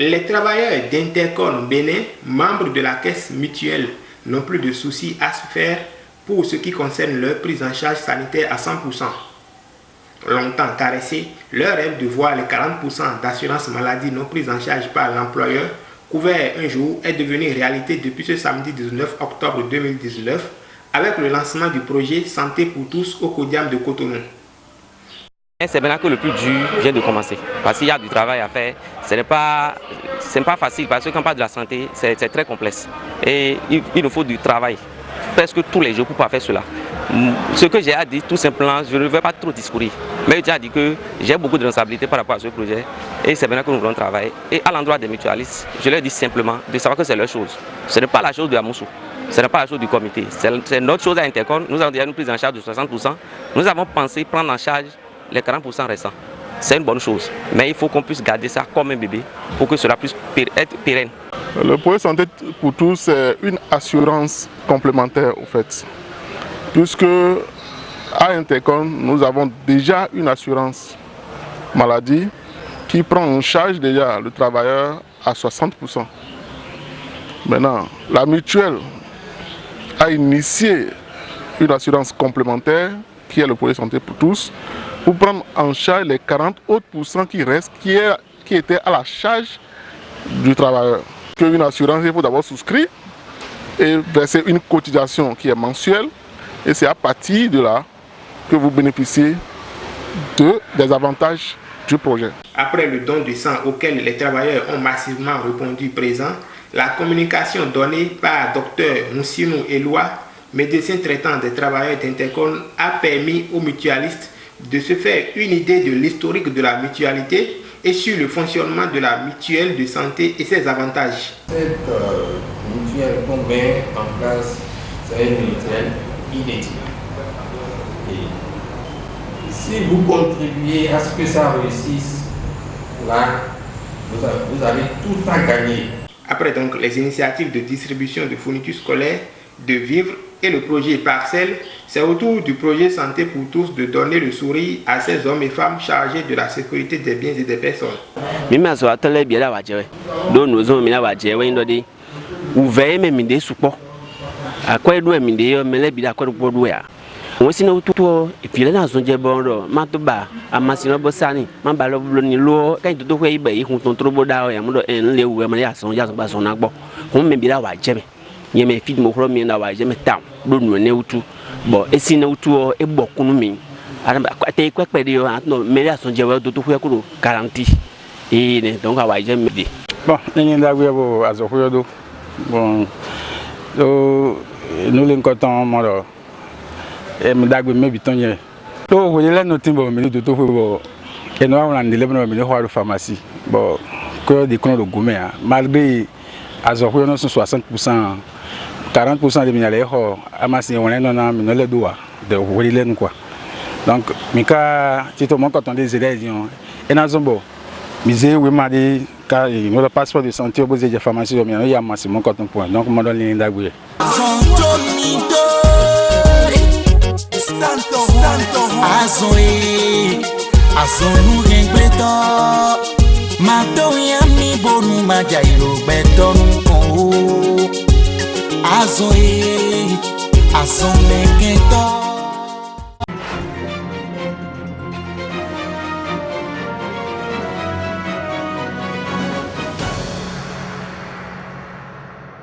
Les travailleurs d'Intercon Bénin, membres de la caisse mutuelle, n'ont plus de soucis à se faire pour ce qui concerne leur prise en charge sanitaire à 100%. Longtemps caressé, leur rêve de voir les 40% d'assurance maladie non prise en charge par l'employeur couvert un jour est devenu réalité depuis ce samedi 19 octobre 2019 avec le lancement du projet Santé pour tous au Codiam de Cotonou. C'est maintenant que le plus dur vient de commencer, parce qu'il y a du travail à faire. Ce n'est pas facile, parce que quand on parle de la santé, c'est très complexe. Et il nous faut du travail, presque tous les jours pour pouvoir faire cela. Ce que j'ai à dire, tout simplement, je ne veux pas trop discourir, mais j'ai à dire que j'ai beaucoup de responsabilités par rapport à ce projet, et c'est maintenant que nous voulons travailler. Et à l'endroit des mutualistes, je leur dis simplement de savoir que c'est leur chose. Ce n'est pas la chose de Amoussou, ce n'est pas la chose du comité, c'est notre chose à Intercon. Nous avons déjà une prise en charge de 60%. Nous avons pensé prendre en charge les 40% restants. C'est une bonne chose, mais il faut qu'on puisse garder ça comme un bébé pour que cela puisse être pérenne. Le projet Santé pour tous, c'est une assurance complémentaire au fait. Puisque à Intercon, nous avons déjà une assurance maladie qui prend en charge déjà le travailleur à 60%. Maintenant, la mutuelle a initié une assurance complémentaire qui est le projet Santé pour tous, pour prendre en charge les 40 autres % qui restent, qui étaient à la charge du travailleur. Une assurance, il faut d'abord souscrire et verser une cotisation qui est mensuelle, et c'est à partir de là que vous bénéficiez des avantages du projet. Après le don de sang auquel les travailleurs ont massivement répondu présent, la communication donnée par Dr Moussinou Eloua, médecin traitant des travailleurs d'Intercon, a permis aux mutualistes de se faire une idée de l'historique de la mutualité et sur le fonctionnement de la mutuelle de santé et ses avantages. Cette mutuelle qu'on met en place, c'est une mutuelle inédite. Et si vous contribuez à ce que ça réussisse, là, vous avez tout à gagner. Après donc les initiatives de distribution de fournitures scolaires, de vivres et le projet Parcelle, c'est au tour du projet Santé pour tous de donner le sourire à ces hommes et femmes chargés de la sécurité des biens et des personnes. Yeme feed mo horo mi na wa je me tam do nu ne utu bo esi na utu o e bo kunu mi ara te kwekpe de yo no me ya son je wa do to hwe kuro garantie e ne donc wa je me de bon ni nda gwe bo azo hwe do bon do no le nkotan mo do e me dagbe me biton ye to wo le no tin bo me do to hwe bo e no wa ndele bo me le ho pharmacie bo ko de kono do gome a malgré azo hwe no 60%. 40% de minéraux amassés on est non le doigt de rouler quoi donc mika tito mon quand on des élèves et na zombo misé oui m'a dit car le passeport de santé au besoin de pharmacie il y a massé mon quand on point donc mon donne ligne d'agoué Azoe